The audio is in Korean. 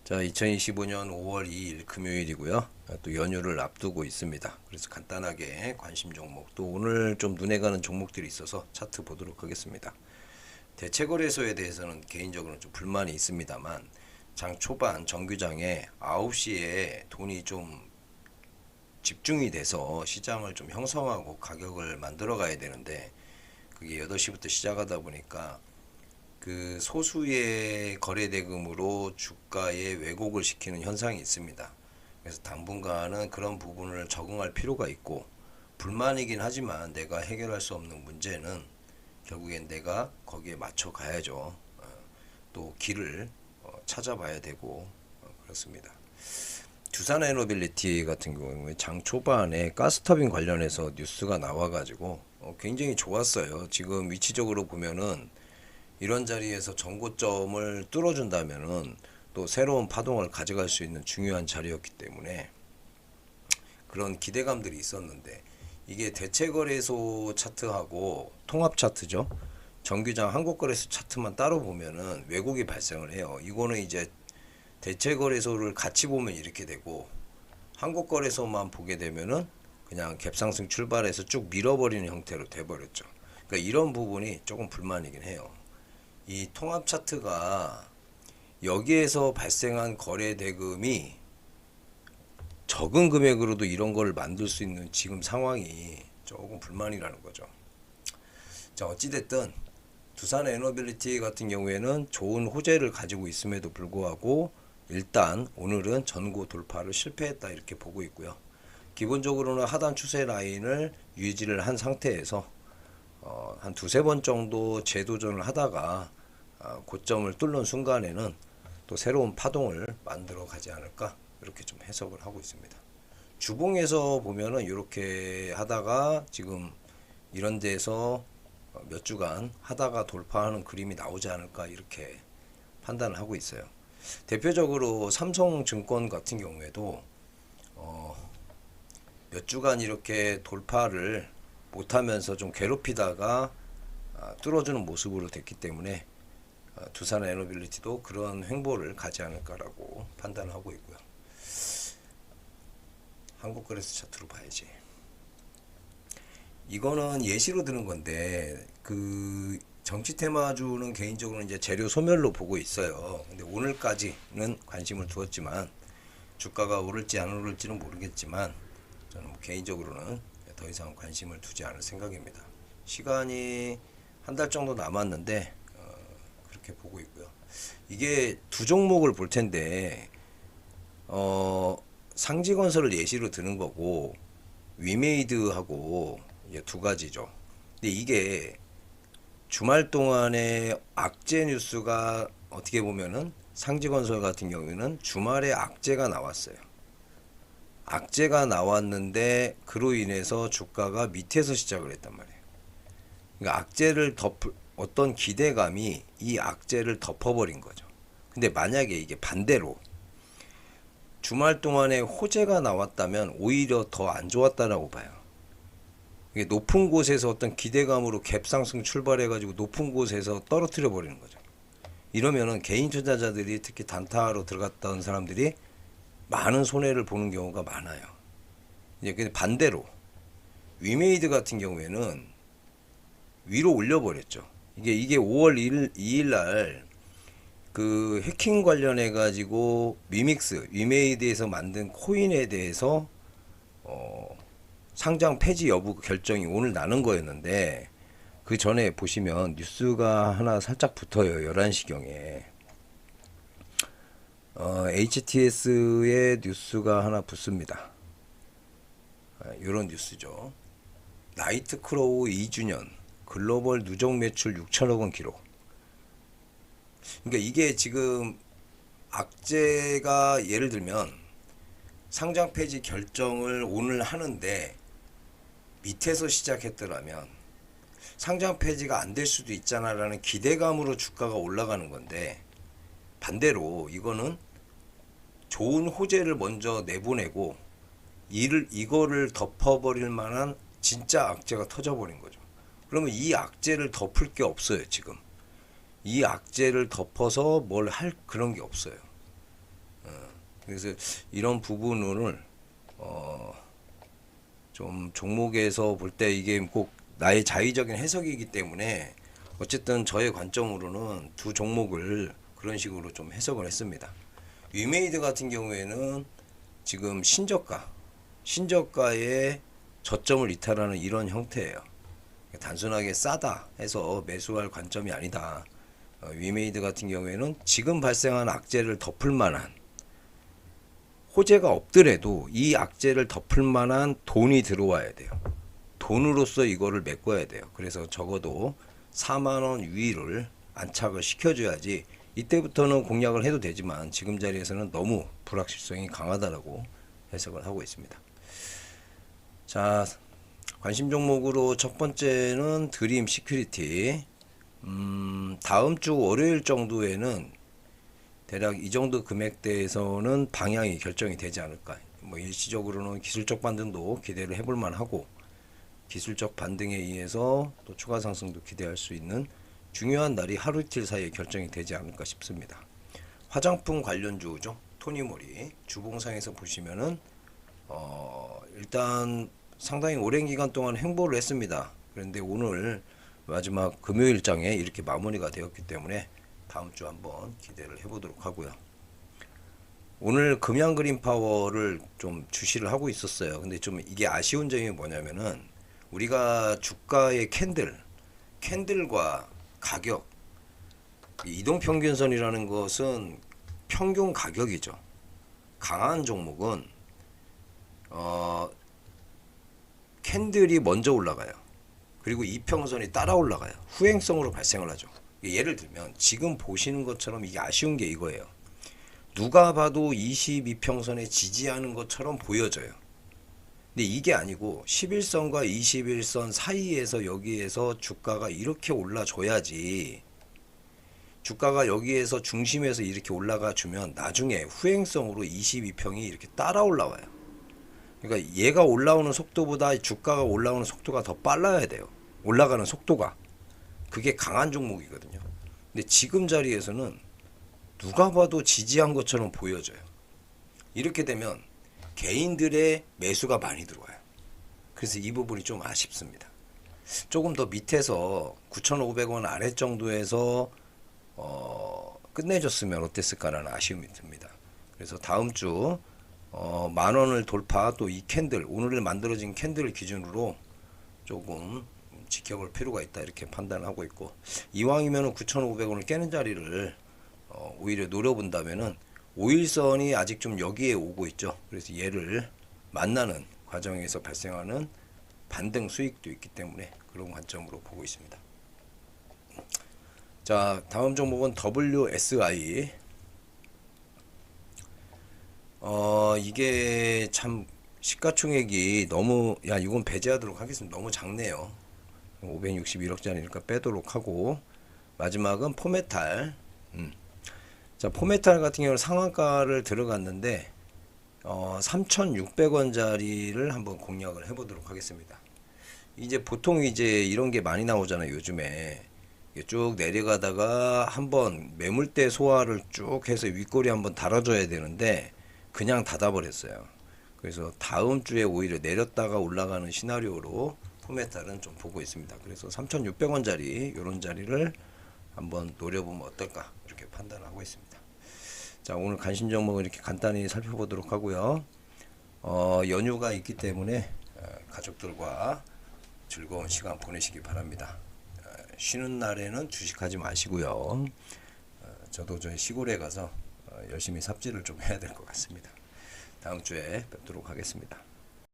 자, 2025년 5월 2일 금요일이고요. 또 연휴를 앞두고 있습니다. 그래서 간단하게 관심 종목, 또 오늘 좀 눈에 가는 종목들이 있어서 차트 보도록 하겠습니다. 대체거래소에 대해서는 개인적으로는 좀 불만이 있습니다만, 장 초반 정규장에 9시에 돈이 좀 집중이 돼서 시장을 좀 형성하고 가격을 만들어 가야 되는데, 그게 8시부터 시작하다 보니까 그 소수의 거래 대금으로 주가에 왜곡을 시키는 현상이 있습니다. 그래서 당분간은 그런 부분을 적응할 필요가 있고, 불만이긴 하지만 내가 해결할 수 없는 문제는 결국엔 내가 거기에 맞춰 가야죠. 또 길을 찾아봐야 되고, 그렇습니다. 두산에너빌리티 같은 경우에 장 초반에 가스터빈 관련해서 뉴스가 나와가지고 굉장히 좋았어요. 지금 위치적으로 보면은 이런 자리에서 전고점을 뚫어준다면은 또 새로운 파동을 가져갈 수 있는 중요한 자리였기 때문에 그런 기대감들이 있었는데, 이게 대체거래소 차트하고 통합 차트죠. 정규장 한국거래소 차트만 따로 보면은 왜곡이 발생을 해요. 이거는 이제 대체거래소를 같이 보면 이렇게 되고, 한국거래소만 보게 되면은 그냥 갭상승 출발해서 쭉 밀어버리는 형태로 돼버렸죠. 그러니까 이런 부분이 조금 불만이긴 해요. 이 통합 차트가 여기에서 발생한 거래 대금이 적은 금액으로도 이런 걸 만들 수 있는 지금 상황이 조금 불만이라는 거죠. 자, 어찌됐든 두산에너빌리티 같은 경우에는 좋은 호재를 가지고 있음에도 불구하고 일단 오늘은 전고 돌파를 실패했다 이렇게 보고 있고요. 기본적으로는 하단 추세 라인을 유지를 한 상태에서 한 두세 번 정도 재도전을 하다가 고점을 뚫는 순간에는 또 새로운 파동을 만들어 가지 않을까, 이렇게 좀 해석을 하고 있습니다. 주봉에서 보면은 이렇게 하다가 지금 이런 데서 몇 주간 하다가 돌파하는 그림이 나오지 않을까, 이렇게 판단을 하고 있어요. 대표적으로 삼성증권 같은 경우에도 몇 주간 이렇게 돌파를 못하면서 좀 괴롭히다가 뚫어주는 모습으로 됐기 때문에 두산에너빌리티도 그런 횡보를 가지 않을까라고 판단하고 있고요. 한국거래소 차트로 봐야지. 이거는 예시로 드는 건데, 그 정치 테마주는 개인적으로 이제 재료 소멸로 보고 있어요. 근데 오늘까지는 관심을 두었지만 주가가 오를지 안 오를지는 모르겠지만 저는 개인적으로는 더 이상 관심을 두지 않을 생각입니다. 시간이 한 달 정도 남았는데 그렇게 보고 있고요. 이게 두 종목을 볼 텐데 상지건설을 예시로 드는 거고 위메이드하고 이제 두 가지죠. 근데 이게 주말 동안에 악재 뉴스가 어떻게 보면은 상지건설 같은 경우에는 주말에 악재가 나왔어요. 악재가 나왔는데 그로 인해서 주가가 밑에서 시작을 했단 말이에요. 그러니까 악재를 어떤 기대감이 이 악재를 덮어버린 거죠. 근데 만약에 이게 반대로 주말 동안에 호재가 나왔다면 오히려 더 안 좋았다라고 봐요. 이게 높은 곳에서 어떤 기대감으로 갭상승 출발해가지고 높은 곳에서 떨어뜨려 버리는 거죠. 이러면은 개인 투자자들이, 특히 단타로 들어갔던 사람들이 많은 손해를 보는 경우가 많아요. 이제 근데 반대로 위메이드 같은 경우에는 위로 올려버렸죠. 이게 5월 2일 날 그 해킹 관련해 가지고 미믹스 위메이드에서 만든 코인에 대해서 상장 폐지 여부 결정이 오늘 나는 거였는데, 그 전에 보시면 뉴스가 하나 살짝 붙어요. 11시경에 HTS의 뉴스가 하나 붙습니다. 이런 뉴스죠. 나이트크로우 2주년 글로벌 누적 매출 6천억 원 기록. 그러니까 이게 지금 악재가, 예를 들면 상장 폐지 결정을 오늘 하는데 밑에서 시작했더라면 상장 폐지가 안 될 수도 있잖아라는 기대감으로 주가가 올라가는 건데, 반대로 이거는 좋은 호재를 먼저 내보내고 이거를 덮어버릴 만한 진짜 악재가 터져버린 거죠. 그러면 이 악재를 덮을 게 없어요. 지금 이 악재를 덮어서 뭘 할 그런 게 없어요. 그래서 이런 부분을 좀 종목에서 볼 때 이게 꼭 나의 자의적인 해석이기 때문에 어쨌든 저의 관점으로는 두 종목을 그런 식으로 좀 해석을 했습니다. 위메이드 같은 경우에는 지금 신저가의 저점을 이탈하는 이런 형태예요. 단순하게 싸다 해서 매수할 관점이 아니다. 위메이드 같은 경우에는 지금 발생한 악재를 덮을 만한, 호재가 없더라도 이 악재를 덮을 만한 돈이 들어와야 돼요. 돈으로서 이거를 메꿔야 돼요. 그래서 적어도 4만원 위를 안착을 시켜줘야지, 이때부터는 공략을 해도 되지만 지금 자리에서는 너무 불확실성이 강하다라고 해석을 하고 있습니다. 자, 관심 종목으로 첫 번째는 드림 시큐리티. 다음 주 월요일 정도에는 대략 이 정도 금액대에서는 방향이 결정이 되지 않을까. 뭐 일시적으로는 기술적 반등도 기대를 해볼 만하고, 기술적 반등에 의해서 또 추가 상승도 기대할 수 있는 중요한 날이 하루 이틀 사이에 결정이 되지 않을까 싶습니다. 화장품 관련주죠. 토니모리 주봉상에서 보시면은 일단 상당히 오랜 기간 동안 횡보를 했습니다. 그런데 오늘 마지막 금요일장에 이렇게 마무리가 되었기 때문에 다음 주 한번 기대를 해보도록 하고요. 오늘 금양 그린 파워를 좀 주시를 하고 있었어요. 근데 좀 이게 아쉬운 점이 뭐냐면은, 우리가 주가의 캔들과 가격, 이동평균선이라는 것은 평균 가격이죠. 강한 종목은 캔들이 먼저 올라가요. 그리고 이평선이 따라 올라가요. 후행성으로 발생을 하죠. 예를 들면 지금 보시는 것처럼 이게 아쉬운 게 이거예요. 누가 봐도 22평선에 지지하는 것처럼 보여져요. 근데 이게 아니고 11선과 21선 사이에서 여기에서 주가가 이렇게 올라줘야지, 주가가 여기에서 중심에서 이렇게 올라가 주면 나중에 후행성으로 22평이 이렇게 따라 올라와요. 그러니까 얘가 올라오는 속도보다 주가가 올라오는 속도가 더 빨라야 돼요. 올라가는 속도가. 그게 강한 종목이거든요. 근데 지금 자리에서는 누가 봐도 지지한 것처럼 보여져요. 이렇게 되면 개인들의 매수가 많이 들어와요. 그래서 이 부분이 좀 아쉽습니다. 조금 더 밑에서 9,500원 아래 정도에서 끝내줬으면 어땠을까라는 아쉬움이 듭니다. 그래서 다음 주 만원을 돌파, 또 이 캔들, 오늘 만들어진 캔들을 기준으로 조금 지켜볼 필요가 있다, 이렇게 판단하고 있고, 이왕이면 9,500원을 깨는 자리를 오히려 노려본다면은 5일선이 아직 좀 여기에 오고 있죠. 그래서 얘를 만나는 과정에서 발생하는 반등 수익도 있기 때문에 그런 관점으로 보고 있습니다. 자, 다음 종목은 WSI. 이게 참 시가총액이 너무, 이건 배제하도록 하겠습니다. 너무 작네요. 561억짜리니까 빼도록 하고, 마지막은 포메탈. 자, 포메탈 같은 경우는 상한가를 들어갔는데 3,600원짜리를 한번 공략을 해보도록 하겠습니다. 이제 보통 이제 이런 게 많이 나오잖아요. 요즘에 쭉 내려가다가 한번 매물대 소화를 쭉 해서 윗꼬리 한번 달아줘야 되는데 그냥 닫아버렸어요. 그래서 다음 주에 오히려 내렸다가 올라가는 시나리오로 포메탈은 좀 보고 있습니다. 그래서 3,600원짜리 이런 자리를 한번 노려보면 어떨까, 이렇게 판단하고 있습니다. 자, 오늘 관심 종목을 이렇게 간단히 살펴보도록 하고요. 연휴가 있기 때문에 가족들과 즐거운 시간 보내시기 바랍니다. 쉬는 날에는 주식하지 마시고요. 저도 저희 시골에 가서 열심히 삽질을 좀 해야 될 것 같습니다. 다음 주에 뵙도록 하겠습니다.